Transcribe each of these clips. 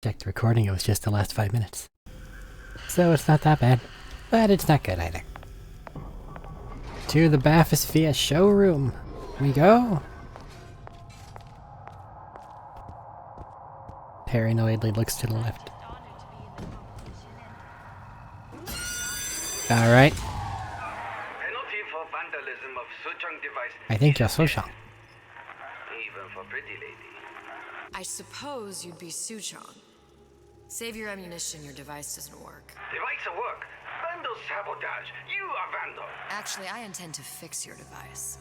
Checked the recording, it was just the last 5 minutes. So it's not that bad, but it's not good either. To the Bathysphere showroom we go. Paranoidly looks to the left. Alright. Penalty for vandalism of Suchong device. I think you're Suchong. Even for pretty lady. I suppose you'd be Suchong. Save your ammunition, your device doesn't work. Device at work. Vandal sabotage. You are vandal. Actually, I intend to fix your device.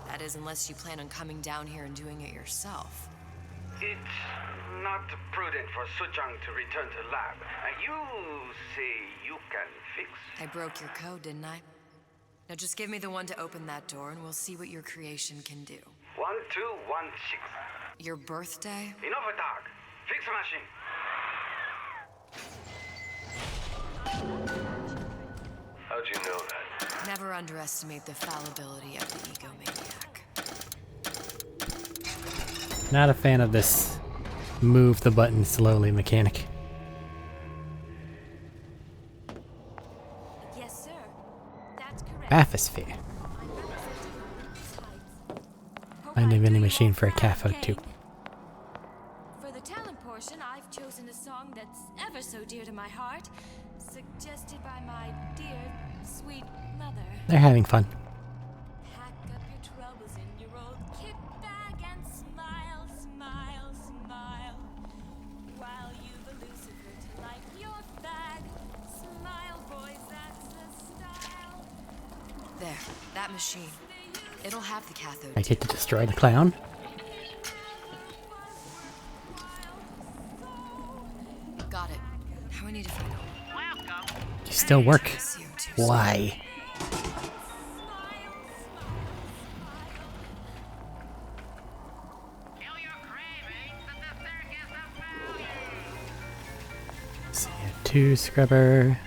That is, unless you plan on coming down here and doing it yourself. It's not prudent for Suchong to return to lab. And you say you can fix? I broke your code, didn't I? Now just give me the one to open that door and we'll see what your creation can do. 1216. Your birthday? Enough of talk. Fix the machine. How'd you know that? Never underestimate the fallibility of the egomaniac. Not a fan of this move the button slowly mechanic. Yes, sir. That's correct. Bathysphere. Find a vending machine for a cathode too. For the talent portion, I've chosen a song that's ever so dear to my heart, suggested by my dear, sweet mother. They're having fun. Pack up your troubles in your old kit bag and smile, smile, smile. While you've a Lucifer to light your bag. Smile, boys, that's the style. There, that machine. It'll have the cathode. I get to destroy the clown. Got it. Now we need to find out. You still work. CO2. Why? CO2 scrubber.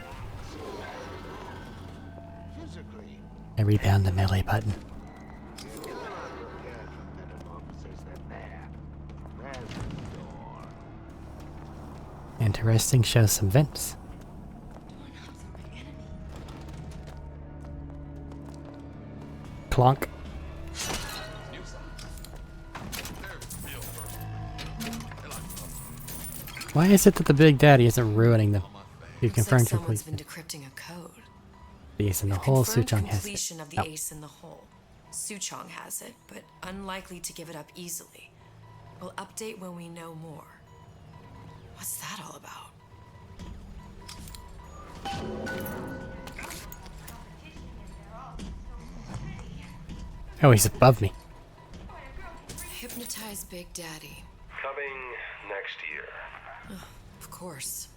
I rebound the melee button. Interesting, shows some vents. Clonk. Why is it that the Big Daddy isn't ruining them? You Looks like confirmed someone's been completion. decrypting a code. The ace in the hole, Confirmed Suchong has it. completion of the Oh. ace in the hole. Suchong has it, but unlikely to give it up easily. We'll update when we know more. What's that all about? Oh, he's above me. Hypnotize Big Daddy. Coming next year. Of course.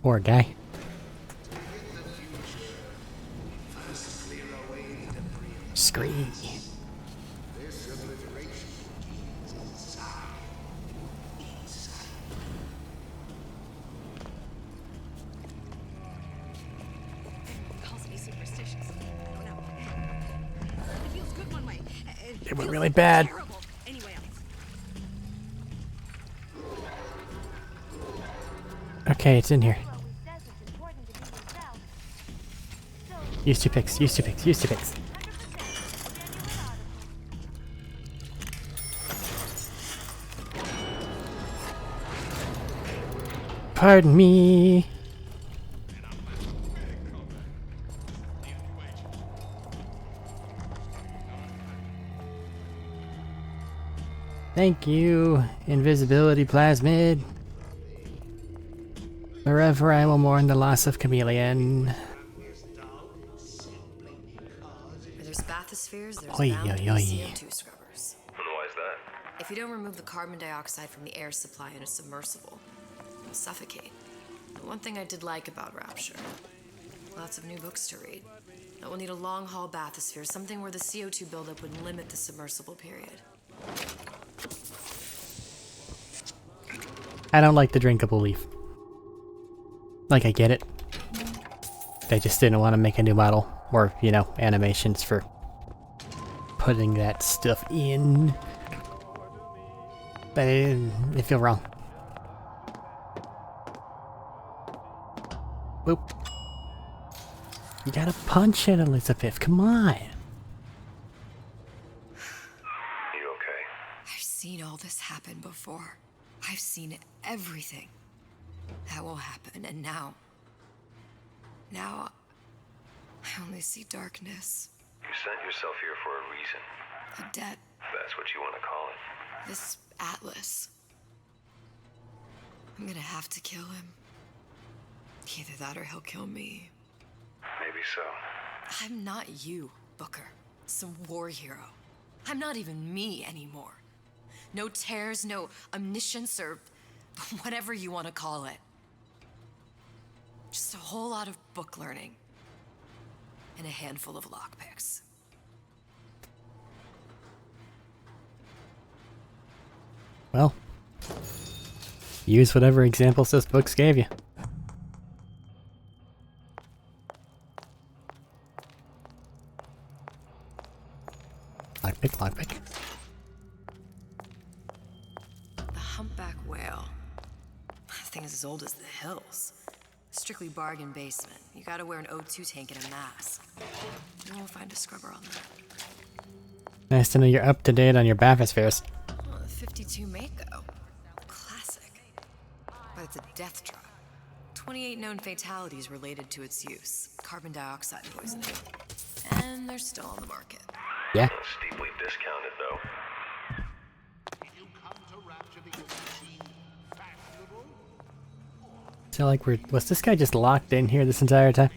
Poor guy. Scream. Calls me superstitious. I don't know. It feels good one way. It went really bad. Terrible. Anyway, Okay, it's in here. Use two picks, use two picks, use two picks. Pardon me. Thank you, invisibility plasmid. Forever I will mourn the loss of Chameleon. Where there's bathyspheres, there's Oi, bound to be oi, oi. CO2 scrubbers. And why is that? If you don't remove the carbon dioxide from the air supply in a submersible, you'll suffocate. And one thing I did like about Rapture, lots of new books to read. But we'll need a long-haul bathysphere, something where the CO2 buildup would limit the submersible period. I don't like the drinkable leaf. Like, I get it. They just didn't want to make a new model Or, you know, animations for putting that stuff in. But they feel wrong. Boop. You gotta punch it, Elizabeth. Come on. You okay? I've seen all this happen before. I've seen everything that will happen, and now I only see darkness. You sent yourself here for a reason. A debt. That's what you want to call it. This Atlas. I'm gonna have to kill him. Either that or he'll kill me. Maybe so. I'm not you, Booker. Some war hero. I'm not even me anymore. No tears, no omniscience, or whatever you want to call it. Just a whole lot of book learning. And a handful of lockpicks. Well, use whatever examples those books gave you. Lockpick, lockpick. The humpback whale. That thing is as old as the hills. Strictly bargain basement. You gotta wear an O2 tank and a mask. You won't find a scrubber on that. Nice to know you're up to date on your bathyspheres. Oh, the 52 Mako. Classic. But it's a death drop. 28 known fatalities related to its use. Carbon dioxide poisoning. And they're still on the market. Yeah. Steeply discounted, though. So like was this guy just locked in here this entire time?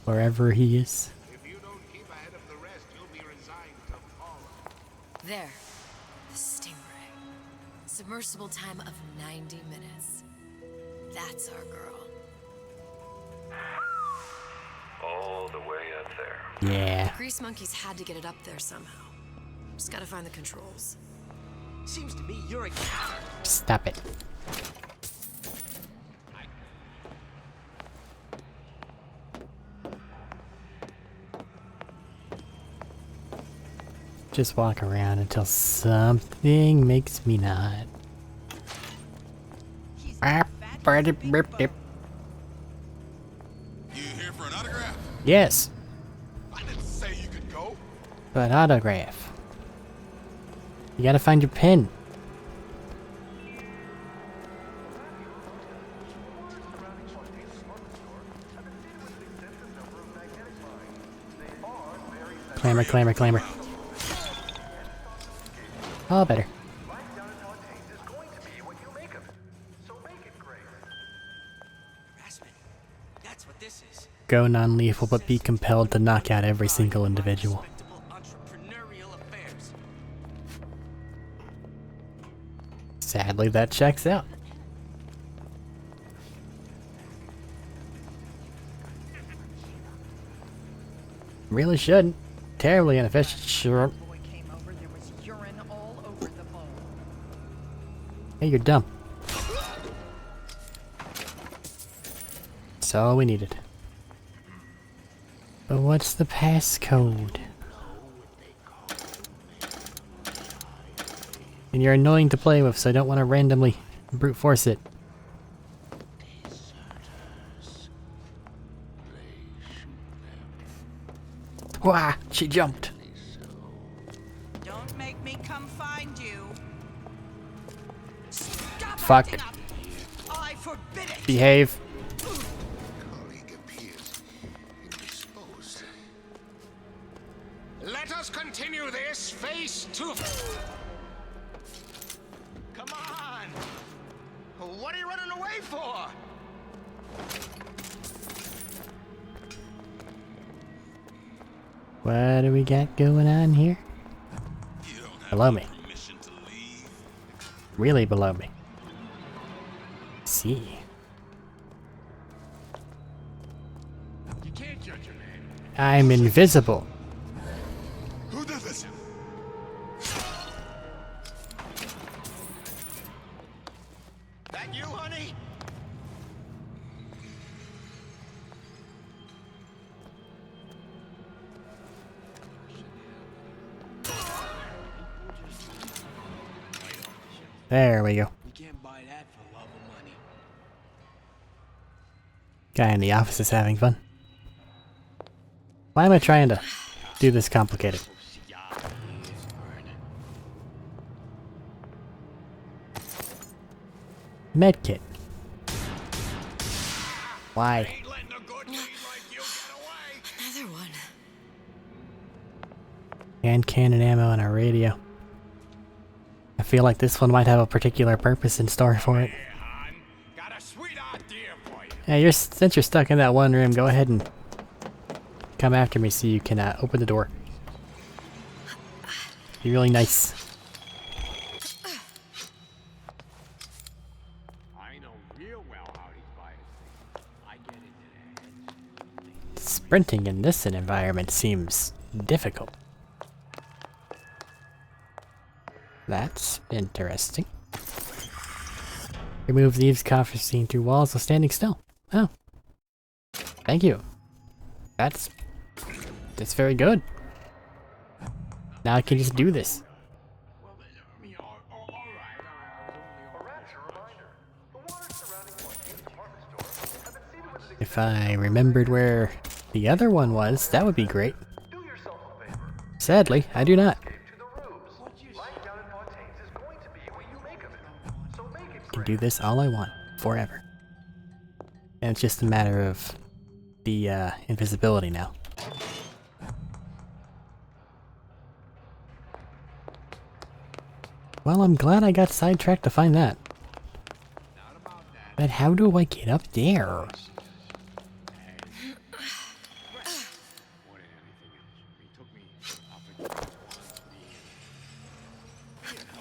Wherever he is. There. The Stingray. Submersible time of 90 minutes. That's our girl. All the way up there. Yeah. Grease monkeys had to get it up there somehow. Just gotta find the controls. Seems to me you're a Stop it. Just walk around until something makes me nod. You here for an autograph? Yes, I didn't say you could go. but autograph. You gotta find your pen. Clamor, clamor, clamor. All better. harassment. That's what this is. Go non-lethal, but be compelled to knock out every single individual. Respectable entrepreneurial affairs. Sadly, that checks out. Really shouldn't. Terribly inefficient. Sure. Boy came over, there was urine all over the bowl. Hey, you're dumb. That's all we needed. But what's the passcode? And you're annoying to play with, so I don't want to randomly brute force it. Wah! She jumped. Don't make me come find you. Stop Fuck. acting up. I forbid it. Behave. Colleague appears indisposed. Let us continue this face to. Come on! What are you running away for? What do we got going on here? You don't have Below me. permission to leave. Really below me. See. You can't judge a man. I'm invisible. Who did this? That you, honey? There we go. You can't buy that for love of money. Guy in the office is having fun. Why am I trying to do this complicated? Medkit. Why? Another one. And cannon ammo and a radio. I feel like this one might have a particular purpose in store for it. Yeah, since you're stuck in that one room, go ahead and come after me so you can open the door. Be really nice. I know real well how these buyers think. I get into their heads. Sprinting in this environment seems difficult. That's interesting. Remove the eavesdropper seen through walls while standing still. Oh. Thank you. That's very good. Now I can just do this. If I remembered where the other one was, that would be great. Sadly, I do not. I can do this all I want, forever. And it's just a matter of the invisibility now. Well, I'm glad I got sidetracked to find that. But how do I get up there?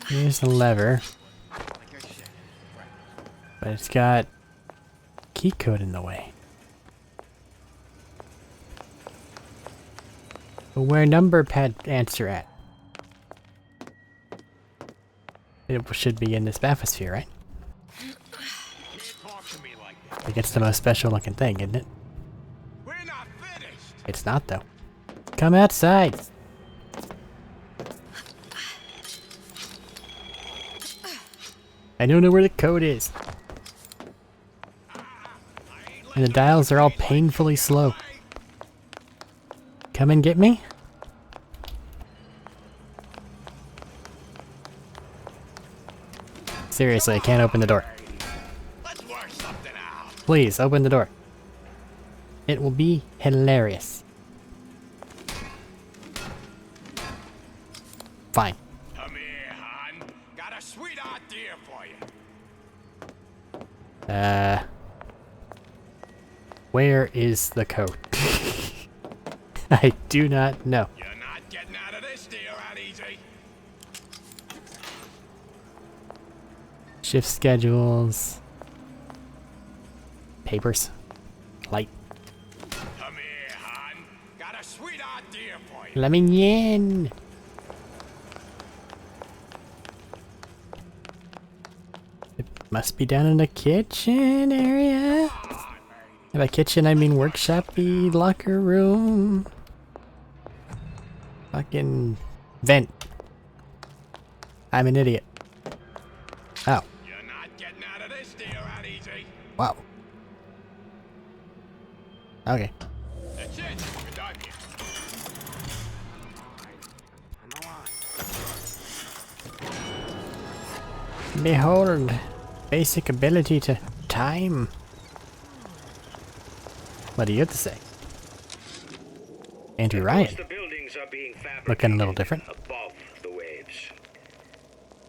Here's the lever. But it's got key code in the way. But where number pad answer at? It should be in this bathysphere, right? I think it's the most special looking thing, isn't it? It's not though. Come outside! I don't know where the code is. And the dials are all painfully slow. Come and get me? Seriously, I can't open the door. Please, open the door. It will be hilarious. Fine. Come here, hon. Got a sweet idea for you. Where is the code? I do not know. You're not getting out of this deal that easy. Shift schedules. Papers. Light. Come here, hon. Got a sweet idea for you. Let me in. It must be down in the kitchen area. And by kitchen, I mean workshop-y locker room. Fucking vent. I'm an idiot. Oh. You're not getting out of this deal that easy. Wow. Okay. That's it. We're done here. Behold, basic ability to time. What do you have to say? Andrew Ryan. The buildings are being Looking a little different. above the waves.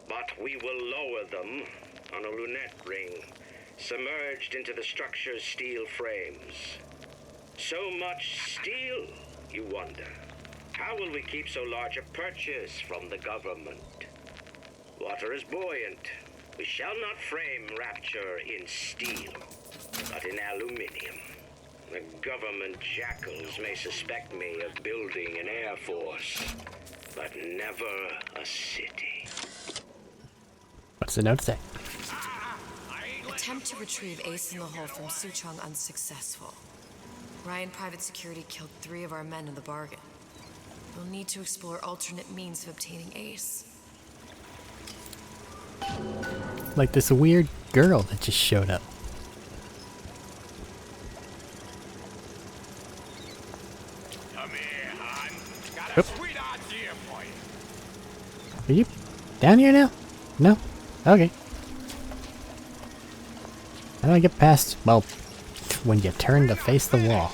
But we will lower them on a lunette ring, submerged into the structure's steel frames. So much steel, you wonder. How will we keep so large a purchase from the government? Water is buoyant. We shall not frame Rapture in steel, but in aluminium. The government jackals may suspect me of building an air force, but never a city. What's the note say? Attempt to retrieve Ace in the Hole from Suchong unsuccessful. Ryan Private Security killed 3 of our men in the bargain. We'll need to explore alternate means of obtaining Ace. Like this weird girl that just showed up. Come here, hon. Got a Oop. sweet idea for you. Are you down here now? No? Okay. How do I get past, well, when you turn to face the wall?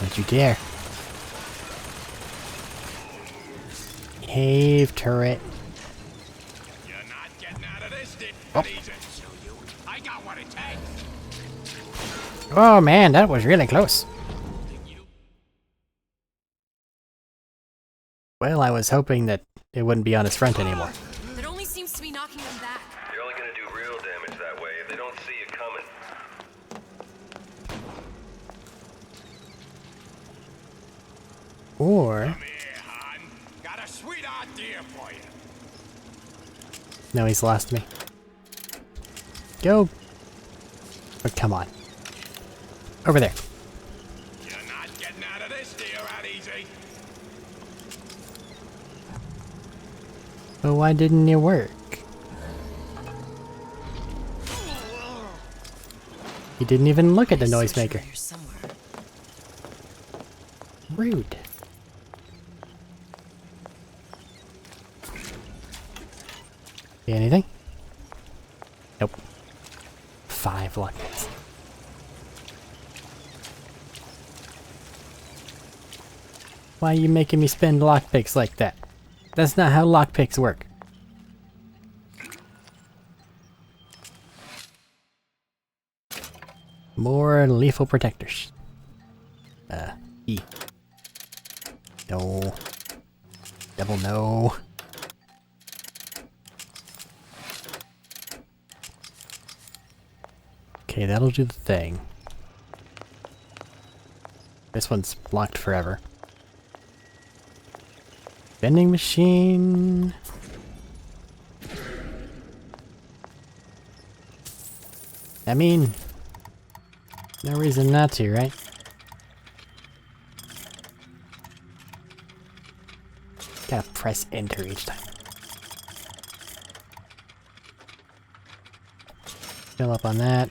Don't you dare. Cave turret. You're not getting out of this, dear. Oh. Easy. So you, I got what it takes. Oh man, that was really close. Well, I was hoping that it wouldn't be on his front anymore. It only seems to be knocking them back. You're only gonna do real damage that way if they don't see you coming. Or... Come here, hon. Got a sweet idea for you. no, he's lost me. Go. Oh, come on. Over there. You're not getting out of this, dear, that easy. But why didn't it work? He didn't even look at the noisemaker. Here somewhere. Rude. See anything? Nope. 5 lockpicks. Why are you making me spend lockpicks like that? That's not how lockpicks work. More lethal protectors. E. No. Double no. Okay, that'll do the thing. This one's blocked forever. Vending machine. I mean, no reason not to, right? Gotta press enter each time. Fill up on that.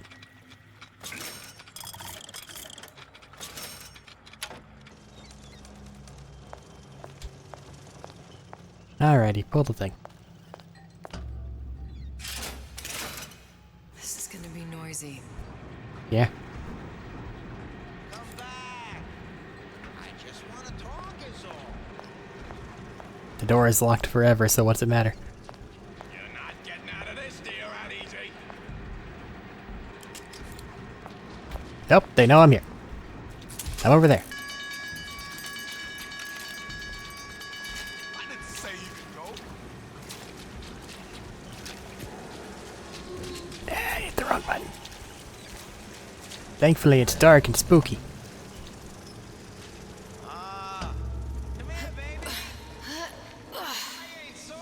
Alrighty, pull the thing. This is gonna be noisy. Yeah. Come back. I just want to talk is all. The door is locked forever, so what's it matter? You're not getting out of this, dear, that easy. Nope, they know I'm here. I'm over there. I didn't say you could go. I hit the wrong button. Thankfully, it's dark and spooky. Come here, baby. I ain't sore.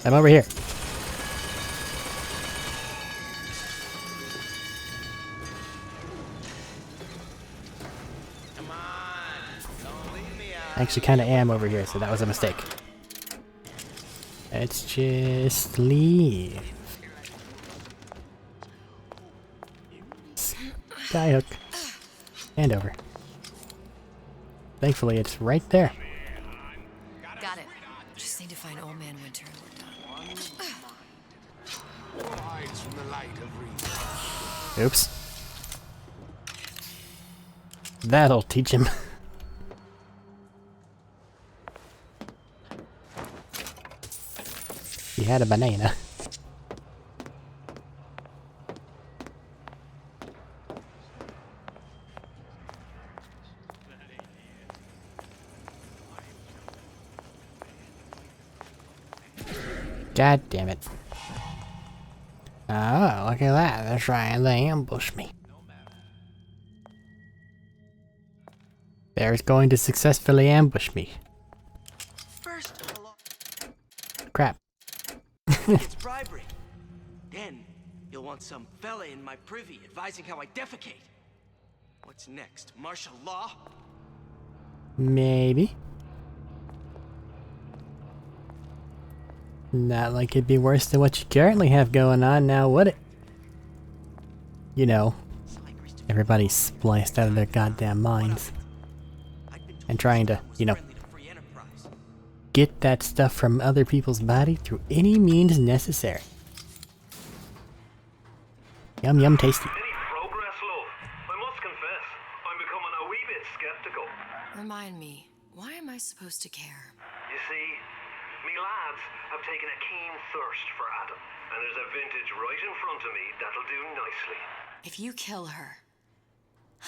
I'm over here. Come on. Don't leave me out. I actually kind of am over here, so that was a mistake. Let's just leave. Skyhook. And over. Thankfully, it's right there. Got it. Just need to find Old Man Winter and we're done. Hides from the light of reason. Oops. That'll teach him. He had a banana. God damn it. Oh, look at that. They're trying to ambush me. They're going to successfully ambush me. First, Crap. it's bribery. Then, you'll want some fella in my privy advising how I defecate. What's next? Martial law? Maybe. Not like it'd be worse than what you currently have going on now, would it? You know, everybody's spliced out of their goddamn minds. And trying to, you know, get that stuff from other people's body through any means necessary. Yum yum tasty. Any progress, love? I must confess, I'm becoming a wee bit skeptical. Remind me, why am I supposed to care? You see, me lads have taken a keen thirst for Adam, and there's a vintage right in front of me that'll do nicely. If you kill her,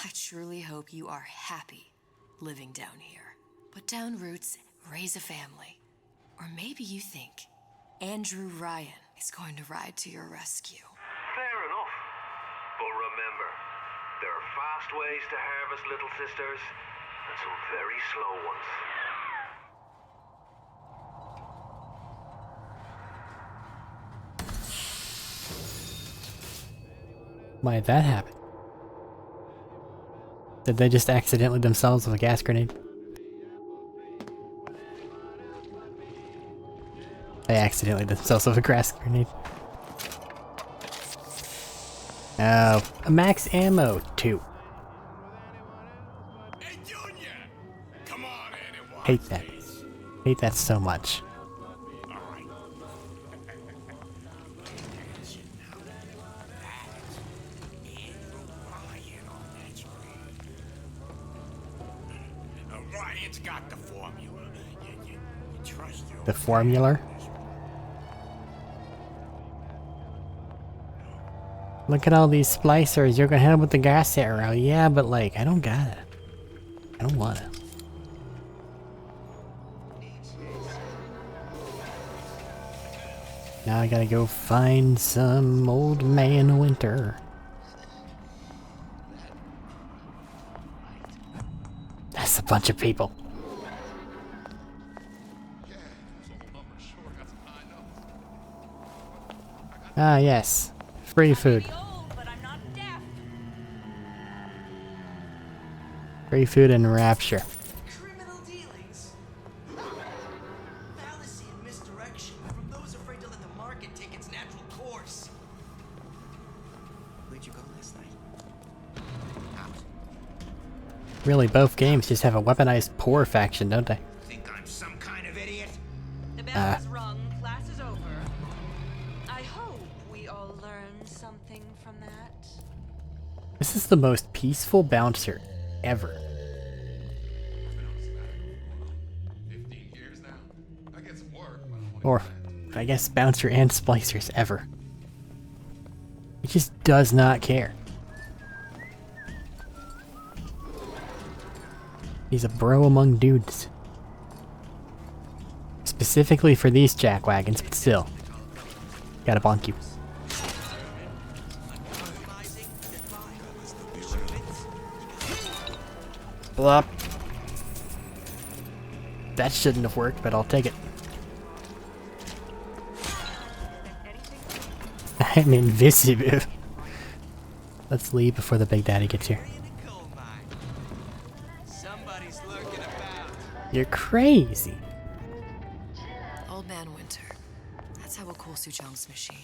I truly hope you are happy living down here. Put down roots, raise a family. Or maybe you think Andrew Ryan is going to ride to your rescue. Fair enough. But remember, there are fast ways to harvest little sisters, and some very slow ones. Why did that happen? Did they just accidentally themselves with a gas grenade? They accidentally themselves with a gas grenade. Oh, a max ammo too. Hate that. Hate that so much. Ryan's got the formula. You trust your The formula? Look at all these splicers. You're gonna hit them with the gas arrow. Yeah, but like, I don't got it. I don't want it. Now I gotta go find some old man winter. That's a bunch of people. Ah, yes. Free food. Free food and rapture. Criminal dealings? Fallacy and misdirection from those afraid to let the market take its natural course. Where'd you go last night? Out. Really, both games just have a weaponized poor faction, don't they? Think I'm some kind of idiot? The bell is rung, class is over. I hope we all learned something from that. This is the most peaceful bouncer ever. 15 years now. I get some work. Or, I guess, bouncer and splicers ever. He just does not care. He's a bro among dudes. Specifically for these jackwagons, but still. Gotta bonk you. Blop. That shouldn't have worked, but I'll take it. I'm invisible. Let's leave before the Big Daddy gets here. Somebody's lurking about. You're crazy. Old Man Winter. That's how we'll call Suchong's machine.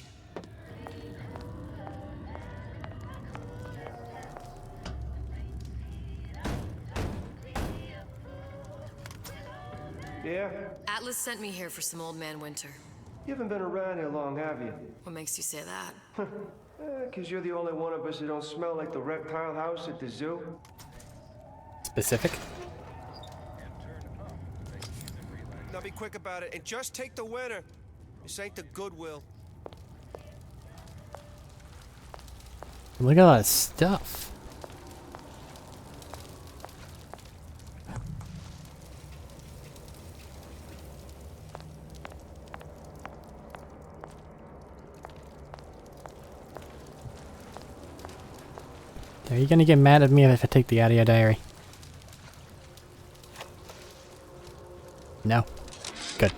Yeah? Atlas sent me here for some Old Man Winter. You haven't been around here long, have you? What makes you say that? 'Cause you're the only one of us who don't smell like the reptile house at the zoo. Specific? Now be quick about it and just take the winner. This ain't the Goodwill. Look at all that stuff. Are you gonna get mad at me if I take the audio diary? No? Good.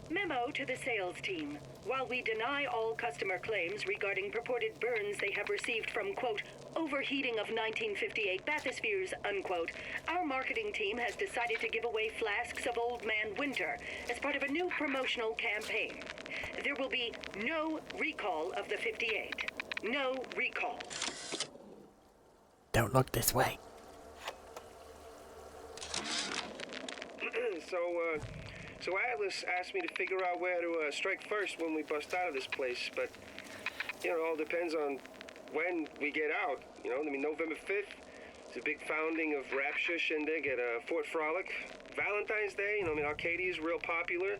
Memo to the sales team. While we deny all customer claims regarding purported burns they have received from, quote, overheating of 1958 bathyspheres, unquote, our marketing team has decided to give away flasks of Old Man Winter as part of a new promotional campaign. There will be no recall of the 58. No recall. Don't look this way. So Atlas asked me to figure out where to strike first when we bust out of this place, but, you know, it all depends on when we get out. You know, I mean, November 5th, it's a big founding of Rapture shindig at Fort Frolic. Valentine's Day, you know, I mean, Arcadia's real popular.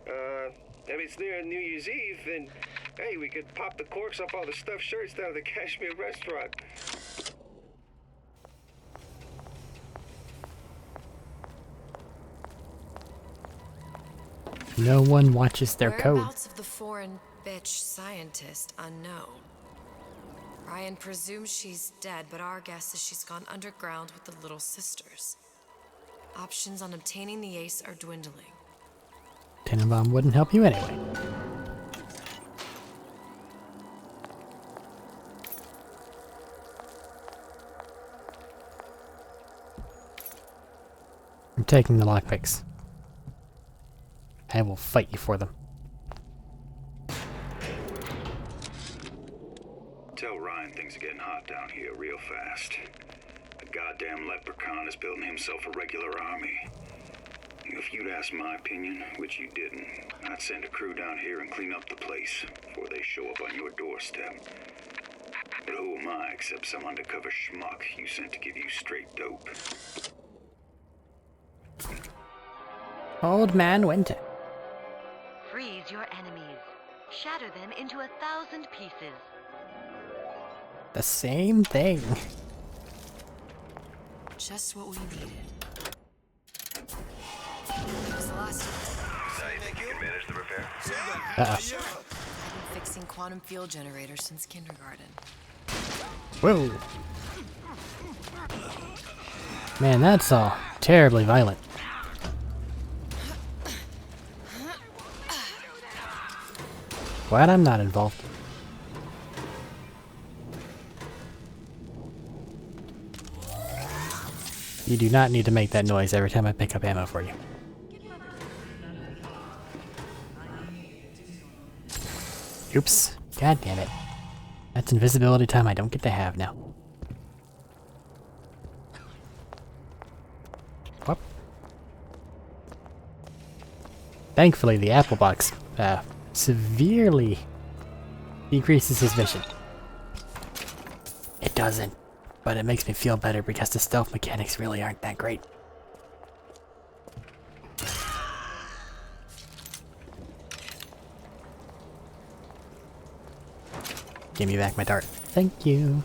I mean, it's near New Year's Eve, and, hey, we could pop the corks off all the stuffed shirts down at the Kashmir restaurant. No one watches their code. Whereabouts of the foreign bitch scientist unknown. Ryan presumes she's dead, but our guess is she's gone underground with the Little Sisters. Options on obtaining the ace are dwindling. Tenenbaum wouldn't help you anyway. I'm taking the lockpicks. I will fight you for them. Tell Ryan things are getting hot down here real fast. The goddamn leprechaun is building himself a regular army. If you'd asked my opinion, which you didn't, I'd send a crew down here and clean up the place before they show up on your doorstep. But who am I except some undercover schmuck you sent to give you straight dope? Old Man Winter. Freeze your enemies. Shatter them into 1,000 pieces. The same thing. Just what we needed. What was the last one? So you think you can manage the repair? I've been fixing quantum field generators since kindergarten. Whoa. Man, that's all terribly violent. Glad I'm not involved. You do not need to make that noise every time I pick up ammo for you. Oops. God damn it. That's invisibility time I don't get to have now. Whoop. Thankfully, the apple box severely decreases his vision. It doesn't, but it makes me feel better because the stealth mechanics really aren't that great. Give me back my dart. Thank you.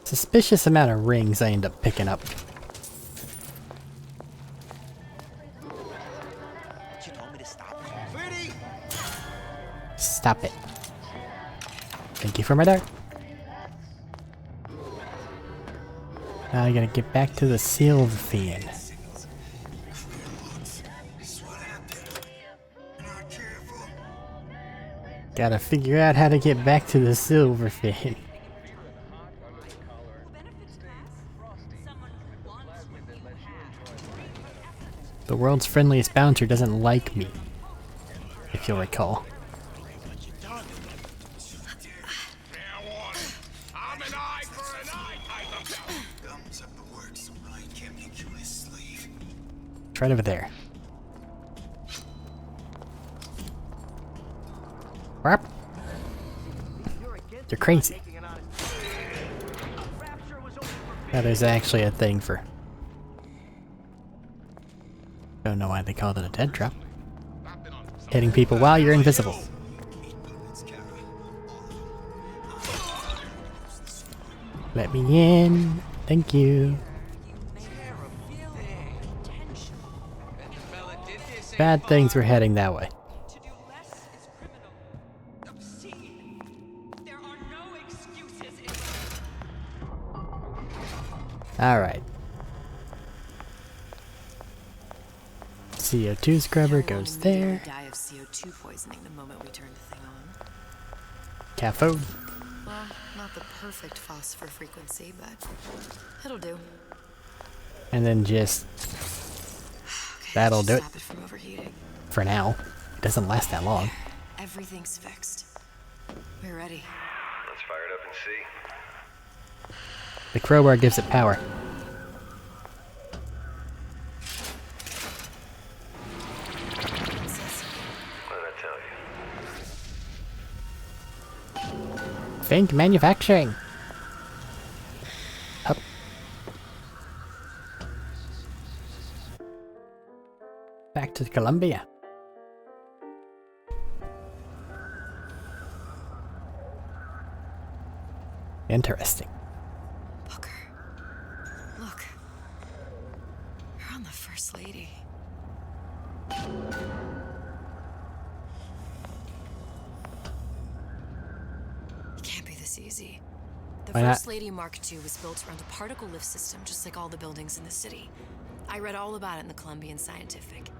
Suspicious amount of rings I end up picking up. Stop it. Thank you for my dart. Now I gotta get back to the Sylvan. Gotta figure out how to get back to the Silverfin. The world's friendliest bouncer doesn't like me, if you'll recall. It's right over there. Crap. You're crazy. Now there's actually a thing for... Don't know why they called it a dead drop. Hitting people while you're invisible. Let me in. Thank you. Bad things were heading that way. Alright. CO2 scrubber goes there. Die of CO2 poisoning the moment we turn the thing on. Cathode. Well, not the perfect phosphor frequency, but it'll do. And then just... Okay, that'll do it. Stop it from overheating. For now. It doesn't last that long. Everything's fixed. We're ready. Let's fire it up and see. The crowbar gives it power. What did I tell you? Think manufacturing. Up. Back to Columbia. Interesting. Booker. Look. You're on the First Lady. It can't be this easy. The Why not? First Lady Mark II was built around a particle lift system just like all the buildings in the city. I read all about it in the Columbian Scientific.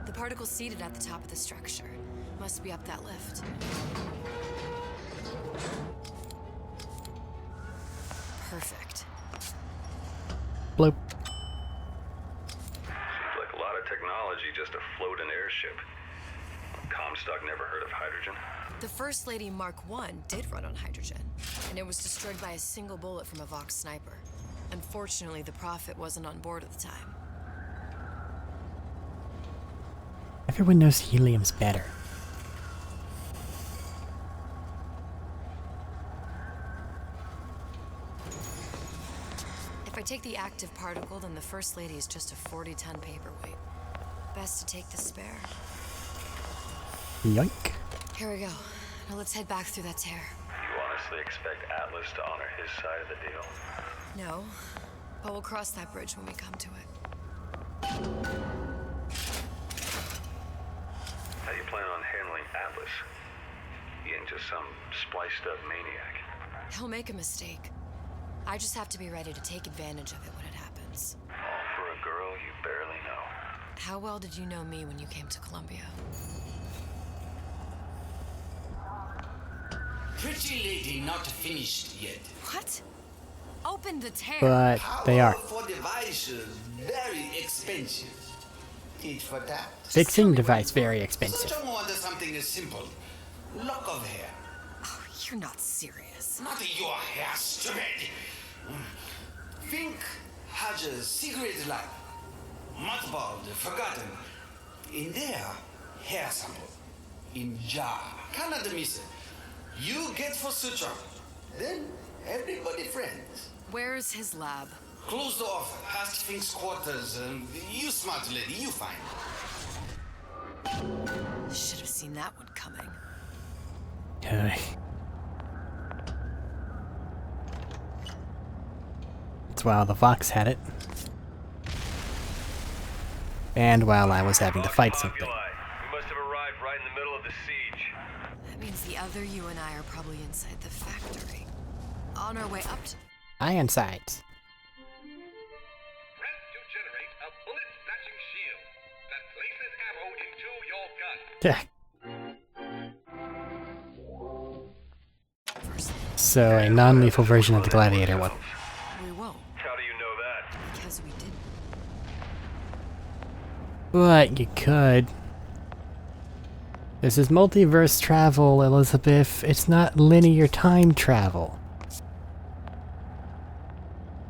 The particle's seated at the top of the structure. Must be up that lift. Perfect. Bloop. Seems like a lot of technology just to float an airship. Comstock never heard of hydrogen. The First Lady Mark I did run on hydrogen, and it was destroyed by a single bullet from a Vox sniper. Unfortunately, the Prophet wasn't on board at the time. Everyone knows helium's better. If I take the active particle, then the First Lady is just a 40-ton paperweight. Best to take the spare. Yoink. Here we go. Now let's head back through that tear. You honestly expect Atlas to honor his side of the deal? No, but we'll cross that bridge when we come to it. How do you plan on handling Atlas? He ain't just some spliced-up maniac. He'll make a mistake. I just have to be ready to take advantage of it when it happens. All for a girl you barely know. How well did you know me when you came to Columbia? Pretty lady not finished yet. What? Open the tear. But they are. For device very expensive. Need for that. Fixing device very expensive. Such a want something simple. Lock of hair. Oh, you're not serious. Not your hair, stupid. Think has a secret life. Mothballed, forgotten. In there, hair sample. In jar. Cannot miss it. You get for suture. Then everybody friends. Where's his lab? Closed off, past Fink's quarters. You smart lady, you find. Should have seen that one coming. That's while the Vox had it. And while I was having to fight something. We must have arrived right in the middle of the siege. That means the other you and I are probably inside the factory. On our way up to... Iron sights. Press to generate a bullet-snatching shield that places ammo into your gun. So a non-lethal version of the Gladiator one. We won't. How do you know that? Because we didn't. But you could. This is multiverse travel, Elizabeth. It's not linear time travel.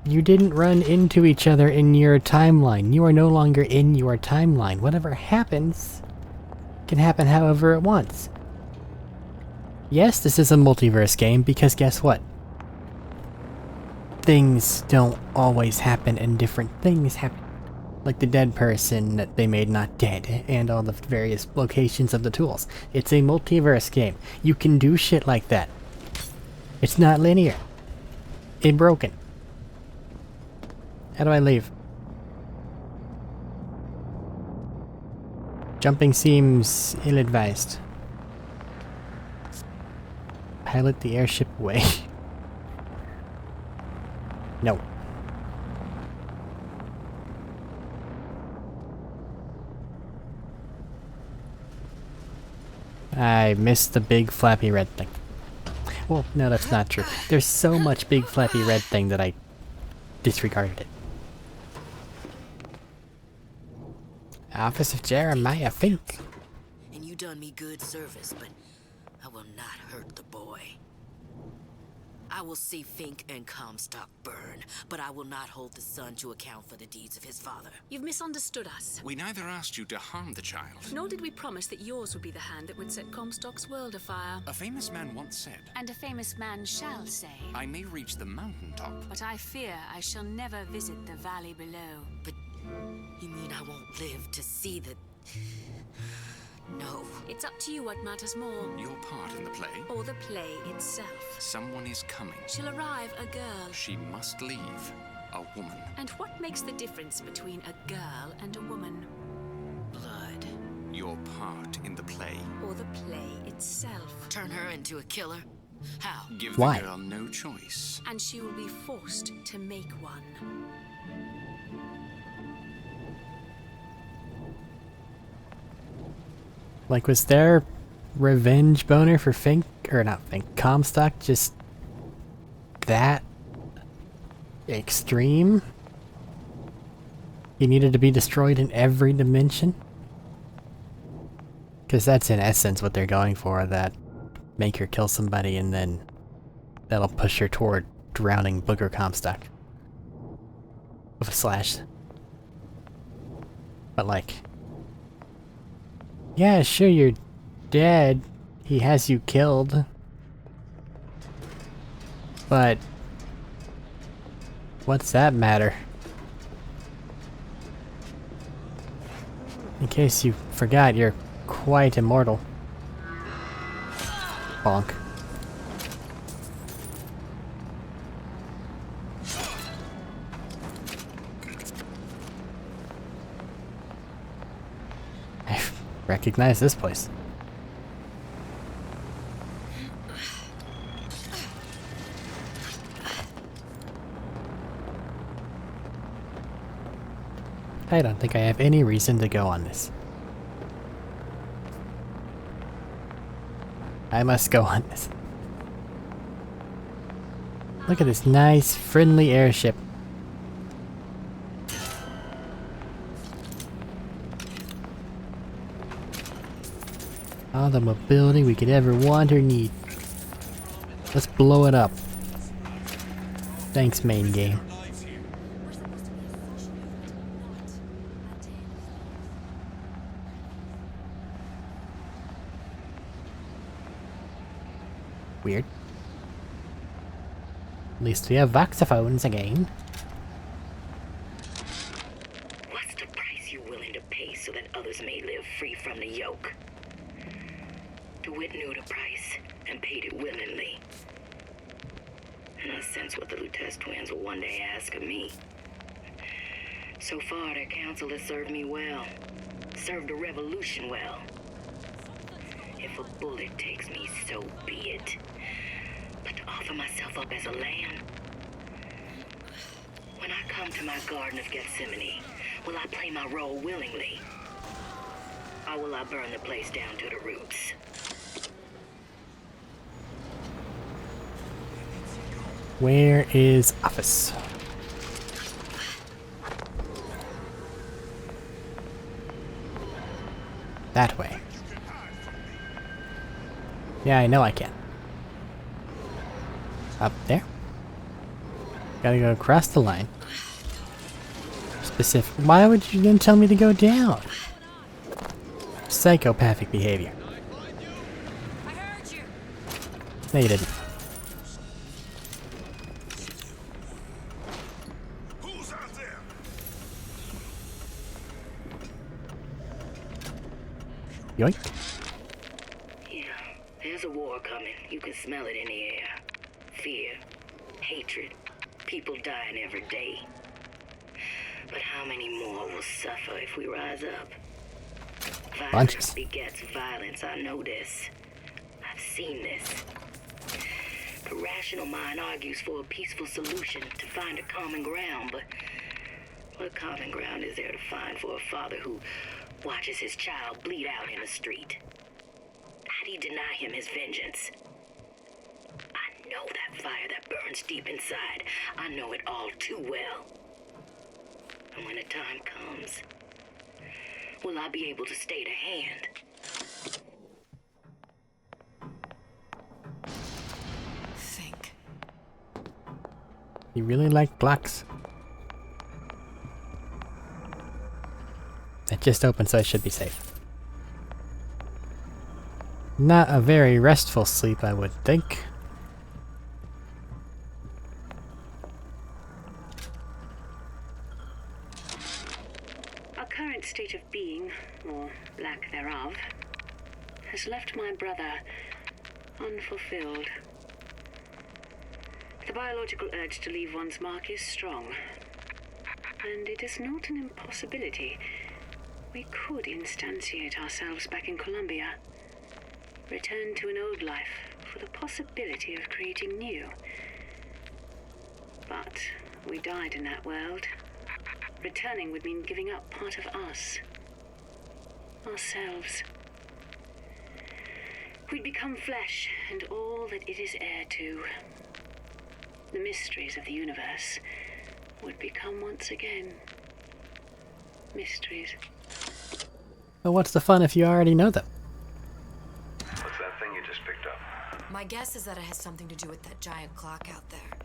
You didn't run into each other in your timeline. You are no longer in your timeline. Whatever happens can happen however it wants. Yes, this is a multiverse game because guess what? Things don't always happen and different things happen. Like the dead person that they made not dead, and all the various locations of the tools. It's a multiverse game. You can do shit like that. It's not linear. It's broken. How do I leave? Jumping seems ill-advised. Pilot the airship away. No. I missed the big flappy red thing. Well, no, that's not true. There's so much big flappy red thing that I disregarded it. Office of Jeremiah Fink. And you done me good service, but I will not hurt the boy. I will see Fink and Comstock burn, but I will not hold the son to account for the deeds of his father. You've misunderstood us. We neither asked you to harm the child. Nor did we promise that yours would be the hand that would set Comstock's world afire. A famous man once said, And a famous man shall say, I may reach the mountaintop, but I fear I shall never visit the valley below. But you mean I won't live to see the... No. It's up to you what matters more. Your part in the play? Or the play itself. Someone is coming. She'll arrive, a girl. She must leave. A woman. And what makes the difference between a girl and a woman? Blood. Your part in the play. Or the play itself. Turn her into a killer? How? Give Why? the girl no choice. And she will be forced to make one. Like, was their revenge boner for Fink, or not Fink, Comstock, just that extreme? He needed to be destroyed in every dimension? Because that's in essence what they're going for, that make her kill somebody and then that'll push her toward drowning Booger Comstock. With a slash. But like... Yeah, sure, you're dead. He has you killed. But... what's that matter? In case you forgot, you're quite immortal. Bonk. Recognize this place. I don't think I have any reason to go on this. I must go on this. Look at this nice, friendly airship. All the mobility we could ever want or need. Let's blow it up. Thanks, main game. Weird. At least we have voxophones again. What's the price you're willing to pay so that others may live free from the yoke? DeWitt knew the price and paid it willingly. And I sense what the Lutece twins will one day ask of me. So far, their counsel has served me well. Served the revolution well. If a bullet takes me, so be it. But to offer myself up as a lamb? When I come to my Garden of Gethsemane, will I play my role willingly? Or will I burn the place down to the roots? Where is office? That way. Yeah, I know I can. Up there. Gotta go across the line. Specific. Why would you then tell me to go down? Psychopathic behavior. No, you didn't. Yoink. Yeah, there's a war coming. You can smell it in the air. Fear, hatred, people dying every day. But how many more will suffer if we rise up? Violence begets violence, I know this. I've seen this. The rational mind argues for a peaceful solution to find a common ground, but what common ground is there to find for a father who watches his child bleed out in the street? How'd he deny him his vengeance? I know that fire that burns deep inside. I know it all too well. And when the time comes, will I be able to stay to hand? Think. You really like blocks? It just opened, so I should be safe. Not a very restful sleep, I would think. Our current state of being, or lack thereof, has left my brother unfulfilled. The biological urge to leave one's mark is strong, and it is not an impossibility. We could instantiate ourselves back in Columbia, return to an old life for the possibility of creating new. But we died in that world. Returning would mean giving up part of us, ourselves. We'd become flesh and all that it is heir to. The mysteries of the universe would become once again mysteries. Well, what's the fun if you already know them? What's that thing you just picked up? My guess is that it has something to do with that giant clock out there.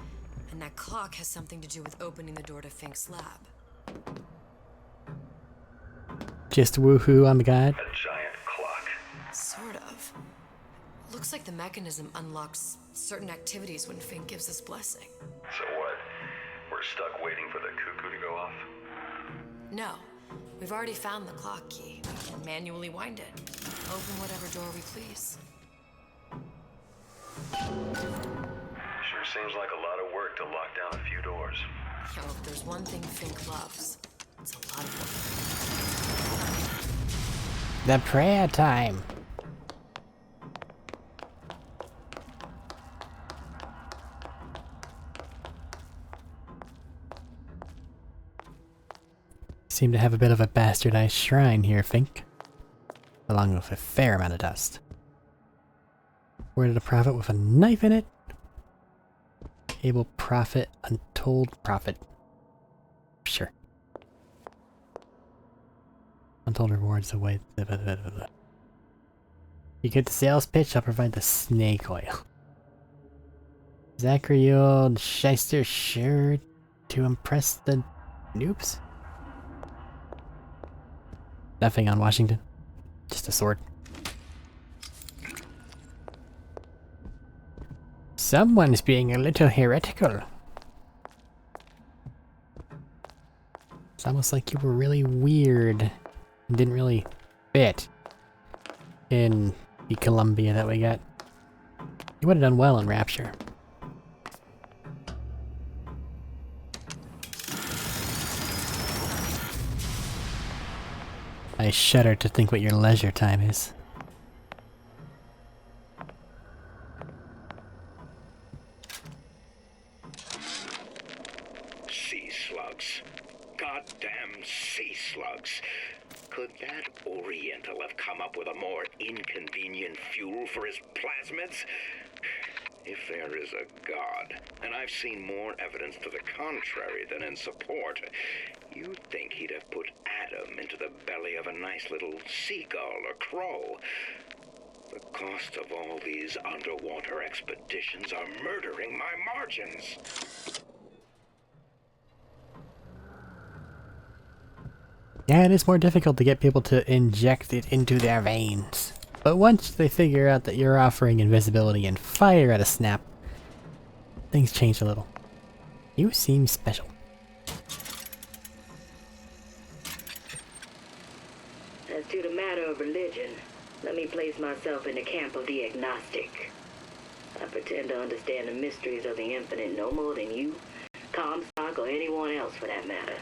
And that clock has something to do with opening the door to Fink's lab. Just woohoo on the guide? A giant clock. Sort of. Looks like the mechanism unlocks certain activities when Fink gives his blessing. So what? We're stuck waiting for the cuckoo to go off? No. We've already found the clock key. We can manually wind it. Open whatever door we please. Sure seems like a lot of work to lock down a few doors. Yo, if there's one thing Fink loves, it's a lot of work. The prayer time. Seem to have a bit of a bastardized shrine here, Fink. Along with a fair amount of dust. Worded a prophet with a knife in it. Able prophet, untold prophet. Sure. Untold rewards await. You get the sales pitch, I'll provide the snake oil. Zachary old shyster sure to impress the noobs? Nothing on Washington. Just a sword. Someone's being a little heretical. It's almost like you were really weird and didn't really fit in the Columbia that we got. You would have done well in Rapture. I shudder to think what your leisure time is. Sea slugs. Goddamn sea slugs. Could that Oriental have come up with a more inconvenient fuel for his plasmids? If there is a God, and I've seen more evidence to the contrary than in support, you'd think he'd have put Adam into the belly of a nice little seagull or crow. The cost of all these underwater expeditions are murdering my margins. Yeah, it is more difficult to get people to inject it into their veins. But once they figure out that you're offering invisibility and fire at a snap, things change a little. You seem special. As to the matter of religion, let me place myself in the camp of the agnostic. I pretend to understand the mysteries of the infinite no more than you, Comstock, or anyone else for that matter.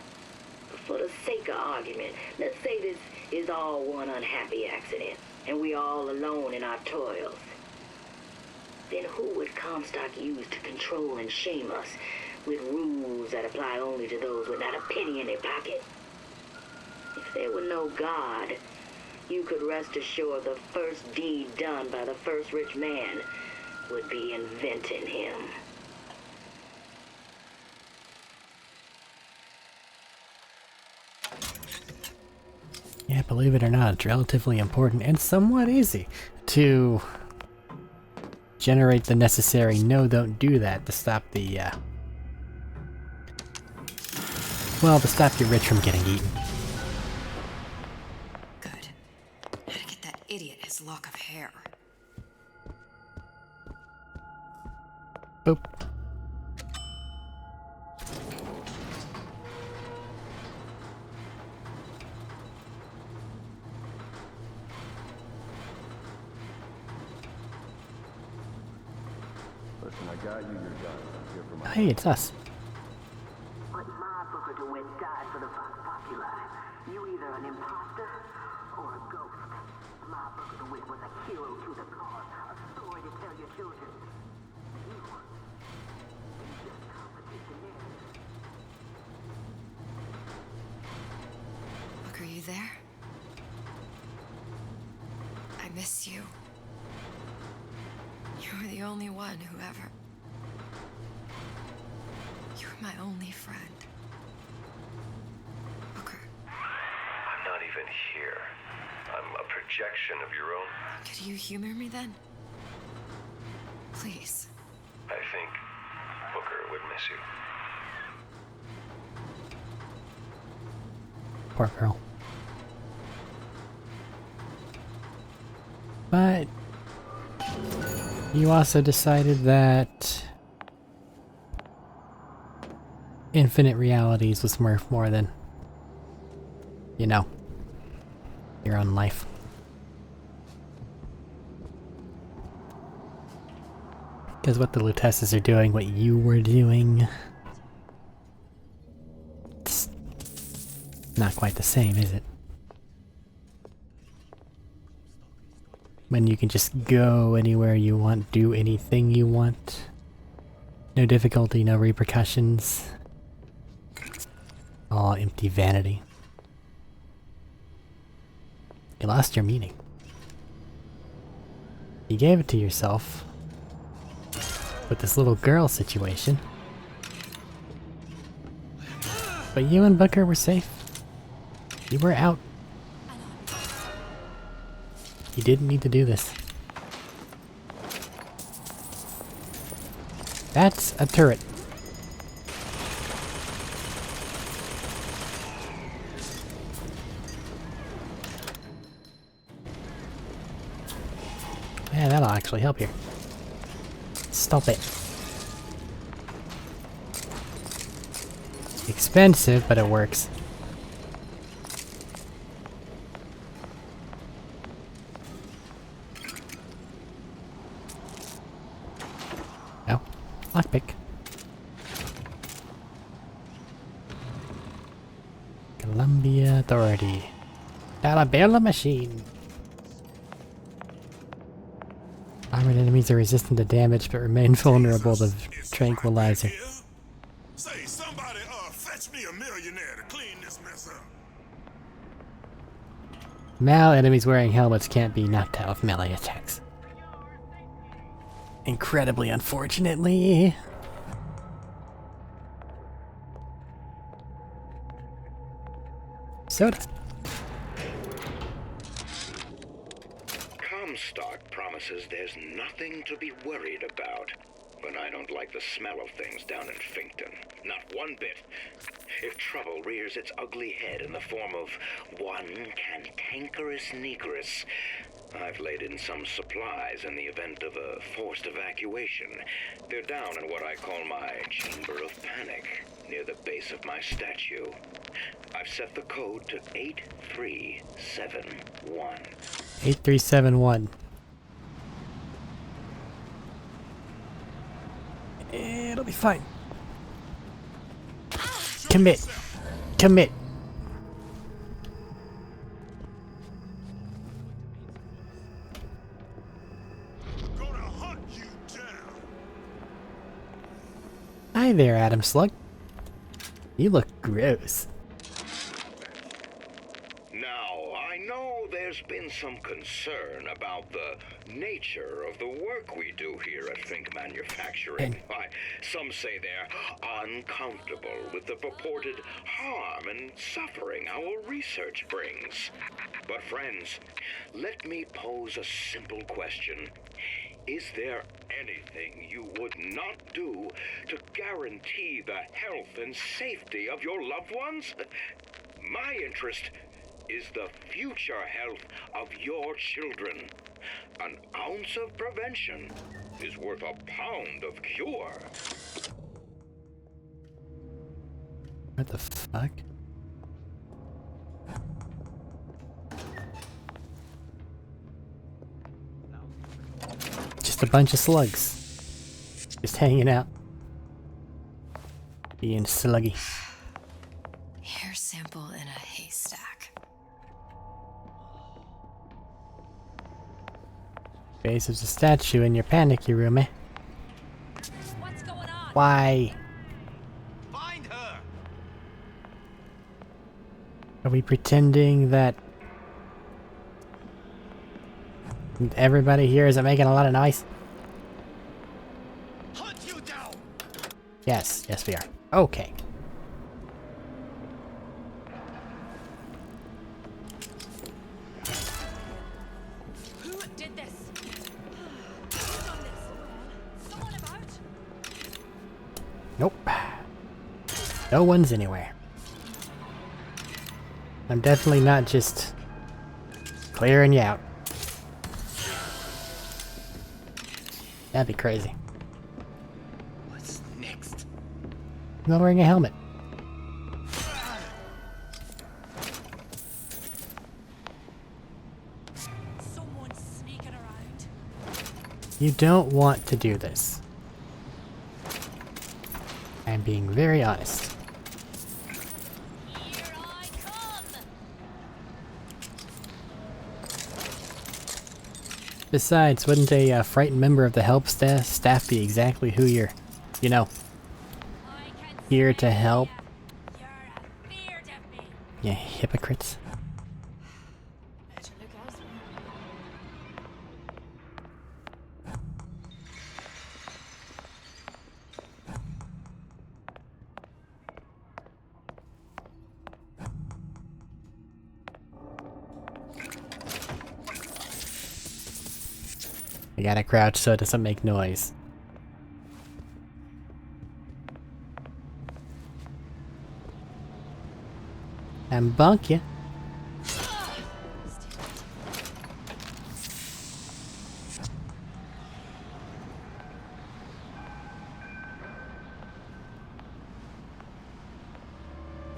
But for the sake of argument, let's say this is all one unhappy accident, and we're all alone in our toils. Then who would Comstock use to control and shame us with rules that apply only to those with not a penny in their pocket? If there were no God, you could rest assured the first deed done by the first rich man would be inventing him. Yeah, believe it or not, it's relatively important and somewhat easy to generate the necessary no, don't do that to stop the, well, to stop your rich from getting eaten. Good. How to get that idiot his lock of hair. Boop. Listen, I got you your guns. I'm here for my... Hey, it's us. But my Booker DeWitt died for the Vox Populi. You either an imposter or a ghost. My Booker DeWitt was a hero to the cause, a story to tell your children. You just complicate the narrative. Look, are you there? I miss you. You were the only one who ever... You were my only friend. Booker. I'm not even here. I'm a projection of your own. Could you humor me then? Please. I think Booker would miss you. Poor girl. But you also decided that infinite realities was worth more than, you know, your own life. Because what the Lutesses are doing, what you were doing, it's not quite the same, is it? When you can just go anywhere you want, do anything you want. No difficulty, no repercussions. All empty vanity. You lost your meaning. You gave it to yourself with this little girl situation. But you and Booker were safe. You were out. You didn't need to do this. That's a turret. Yeah, that'll actually help here. Stop it. Expensive, but it works. Oh, lockpick. Columbia Authority. Alabama machine. Armored enemies are resistant to damage but remain vulnerable to tranquilizer. Say, somebody fetch me a millionaire to clean this mess up. Mal enemies wearing helmets can't be knocked out with melee attacks. Incredibly unfortunately. Soda. Comstock promises there's nothing to be worried about. But I don't like the smell of things down in Finkton. Not one bit. If trouble rears its ugly head in the form of one cantankerous negress, I've laid in some supplies in the event of a forced evacuation. They're down in what I call my chamber of panic, near the base of my statue. I've set the code to 8371. 8371. It'll be fine. Commit. Commit. Hi there, Adam Slug. You look gross. Now, I know there's been some concern about the nature of the work we do here at Fink Manufacturing. Why, some say they're uncomfortable with the purported harm and suffering our research brings. But friends, let me pose a simple question. Is there anything you would not do to guarantee the health and safety of your loved ones? My interest is the future health of your children. An ounce of prevention is worth a pound of cure. What the fuck? Just a bunch of slugs. Just hanging out. Being sluggy. Hair sample in a haystack. Face of a statue in your panicky room, eh? What's going on? Why? Find her! Are we pretending that everybody here isn't making a lot of noise? Hunt you down! Yes, yes we are. Okay. Who did this? Who's done this? Someone about? Nope. No one's anywhere. I'm definitely not just clearing you out. That'd be crazy. What's next? I'm not wearing a helmet. Someone's sneaking around. You don't want to do this. I'm being very honest. Here I come! Besides, wouldn't a frightened member of the help staff be exactly who you're, you know, here to help? You hypocrites. Better look elsewhere. I gotta crouch so it doesn't make noise. And bunk ya.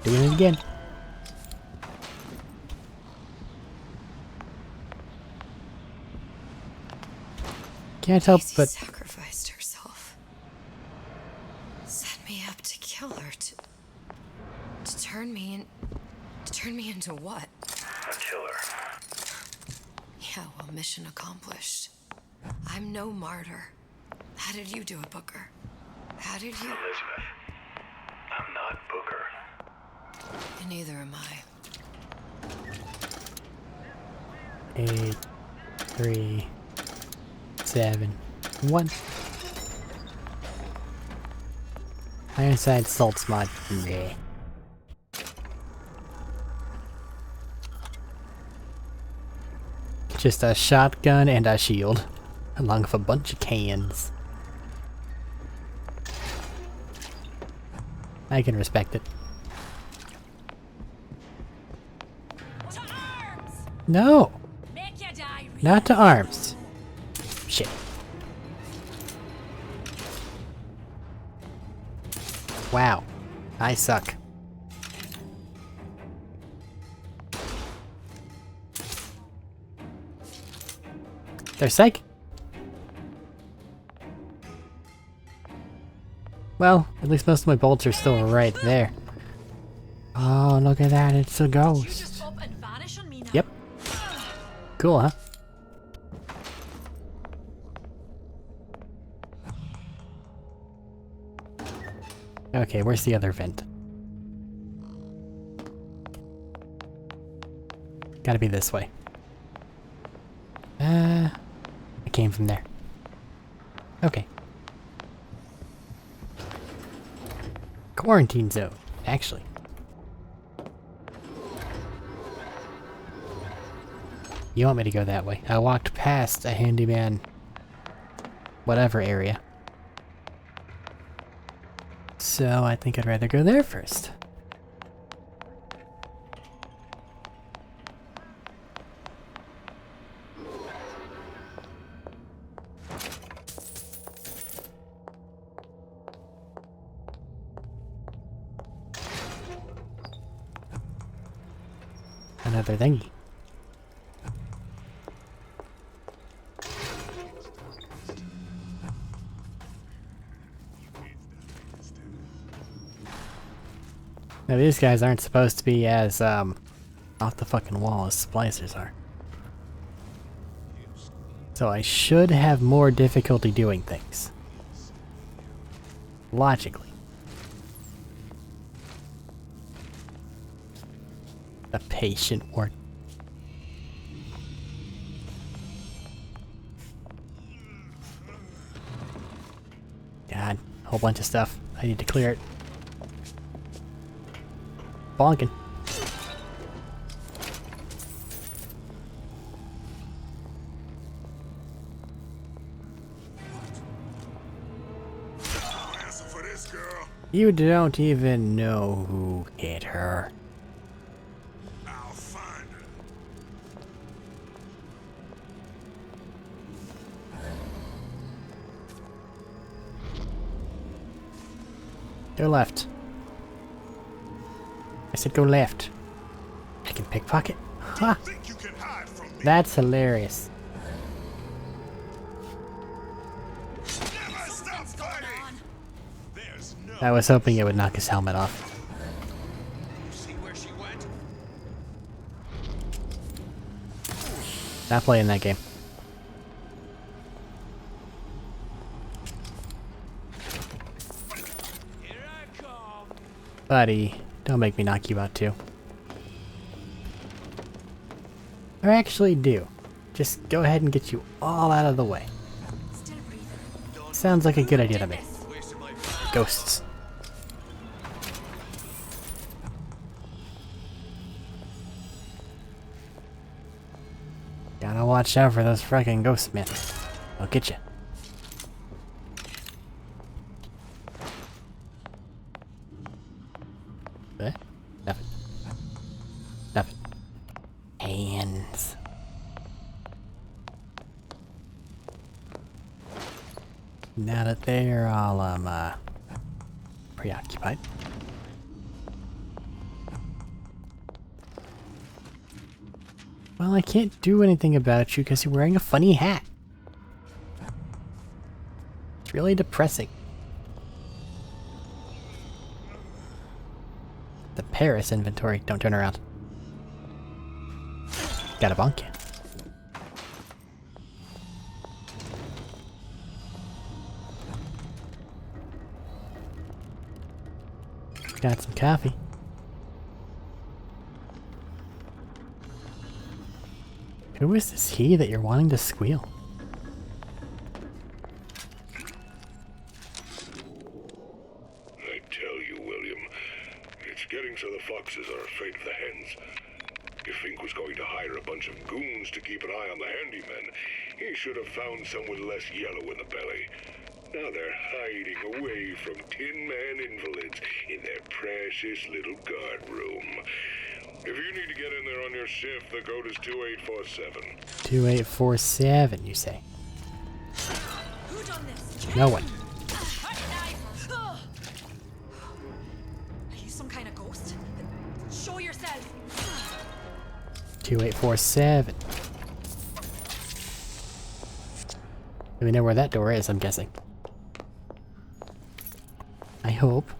Doing it again. Can't help Daisy but sacrificed herself. Set me up to kill her, to turn me into what? A killer. Yeah, well, mission accomplished. I'm no martyr. How did you do it, Booker? How did you? Elizabeth, I'm not Booker. And neither am I. 8, 3, 7, 1. Ironside salts mod. Meh. Just a shotgun and a shield, along with a bunch of cans. I can respect it. To arms! No! Make you die, Not to arms. Shit. Wow. I suck. They're psych. Well, at least most of my bolts are still right there. Oh, look at that, it's a You ghost. just up and vanish on me now. Yep. Cool, huh? Okay, where's the other vent? Gotta be this way. I came from there. Okay. Quarantine zone, actually. You want me to go that way? I walked past a handyman whatever area. So I think I'd rather go there first. Another thingy. Now these guys aren't supposed to be as off the fucking wall as splicers are. So I should have more difficulty doing things. Logically. The patient ward. God, a whole bunch of stuff. I need to clear it. Bonking. You don't even know who hit her. I'll find her. Go left. I said go left. I can pickpocket. Ha! That's hilarious. I was hoping it would knock his helmet off. Not playing that game. Buddy, don't make me knock you out too. Or actually do. Just go ahead and get you all out of the way. Sounds like a good idea to me. Ghosts. Gotta watch out for those fucking ghosts, man. I'll get you. Eh? Nothing. Nothing. Hands. Now that they're all, preoccupied. Well, I can't do anything about you because you're wearing a funny hat. It's really depressing. The Paris inventory. Don't turn around. Got a bonk. Got some coffee. Who is this he that you're wanting to squeal? I tell you, William, it's getting so the foxes are afraid of the hens. If Fink was going to hire a bunch of goons to keep an eye on the handyman, he should have found some with less yellow in the belly. Now they're hiding away from Tin Man invalids in their precious little guard room. If you need to get in there on your shift, the code is 2847. 2847, you say? Who done this? No one. Are you some kind of ghost? Show yourself. 2847. We know where that door is, I'm guessing. I hope.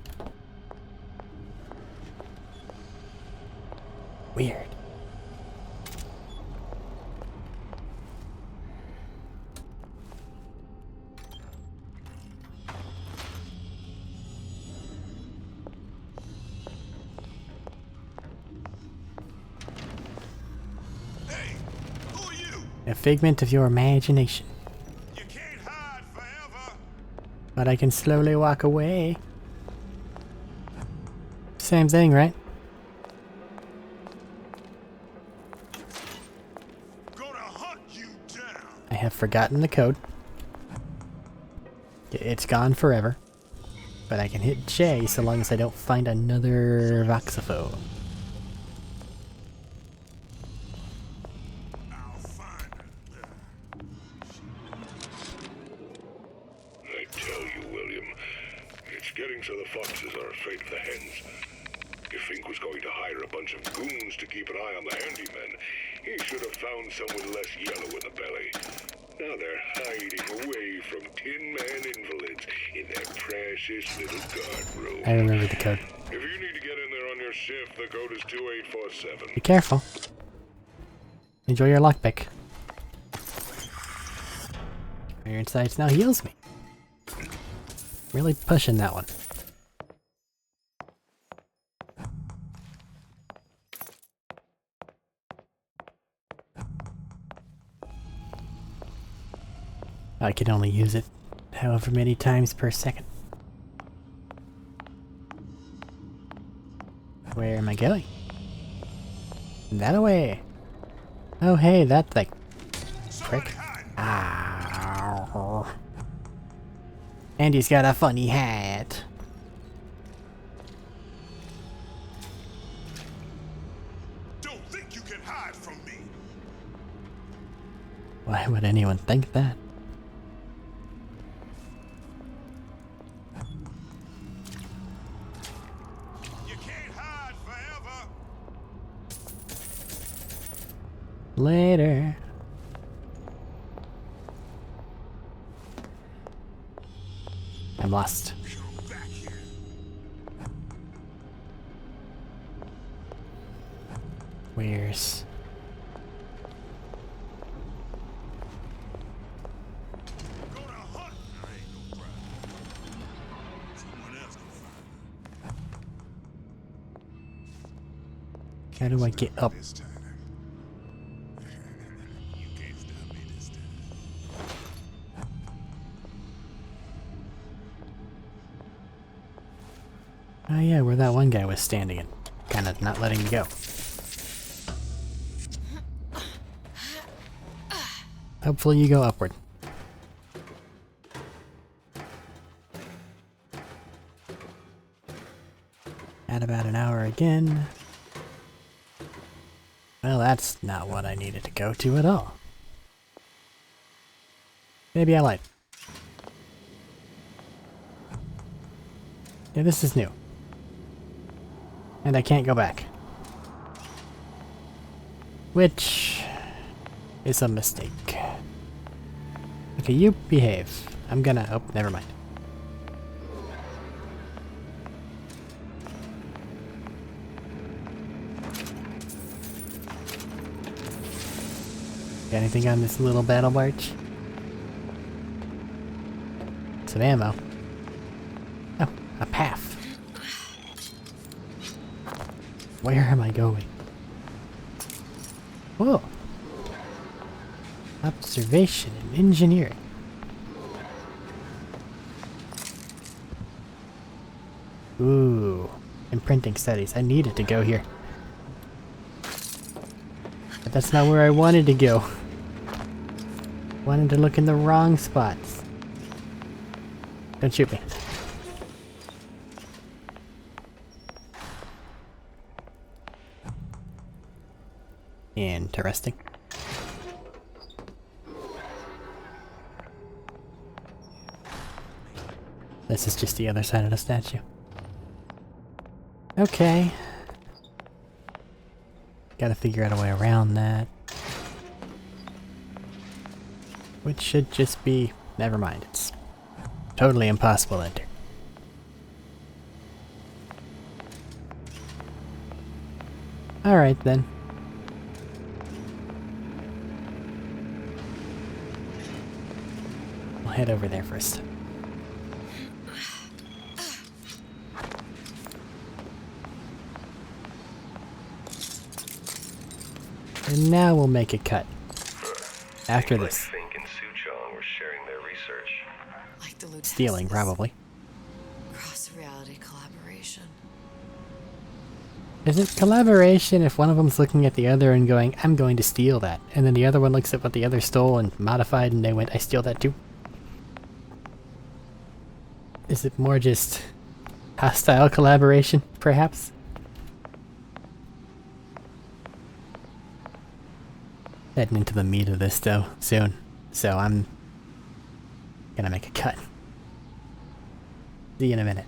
Weird. A figment of your imagination. But I can slowly walk away. Same thing, right? I have forgotten the code. It's gone forever. But I can hit J so long as I don't find another voxophone. I tell you, William, it's getting so the foxes are afraid of the hens. If Fink was going to hire a bunch of goons to keep an eye on the handymen, he should have found some with less yellow in the belly. Now they're hiding away from Tin Man invalids in their precious little guard room. I remember the code. If you need to get in there on your shift, the code is 2847. Be careful. Enjoy your lockpick. Iron Sights now heals me. Really pushing that one. I can only use it however many times per second. Where am I going? That away. Oh hey, that thing. Prick. Ow. And he's got a funny hat. Don't think you can hide from me. Why would anyone think that? Later. I'm lost. Where's... How do I get up? Oh yeah, where that one guy was standing and kind of not letting me go. Hopefully you go upward. At about an hour again. Well, that's not what I needed to go to at all. Maybe I lied. Yeah, this is new. And I can't go back. Which is a mistake. Okay, you behave. I'm gonna... Oh, never mind. Got anything on this little battle barge? Some ammo. Oh, a path. Where am I going? Whoa. Observation and engineering. Ooh. Imprinting studies. I needed to go here. But that's not where I wanted to go. Wanted to look in the wrong spots. Don't shoot me. Interesting. This is just the other side of the statue. Okay. Gotta figure out a way around that. Which should just be... Never mind, it's totally impossible to enter. Alright then. We'll head over there first. And now we'll make a cut. after Seems like this. Fink and Suchong were sharing their research. Like the lieutenant. Stealing, probably. Cross-reality collaboration. Is it collaboration if one of them's looking at the other and going, I'm going to steal that, and then the other one looks at what the other stole and modified and they went, I steal that too? Is it more just hostile collaboration, perhaps? Heading into the meat of this, though, soon. So I'm gonna make a cut. See you in a minute.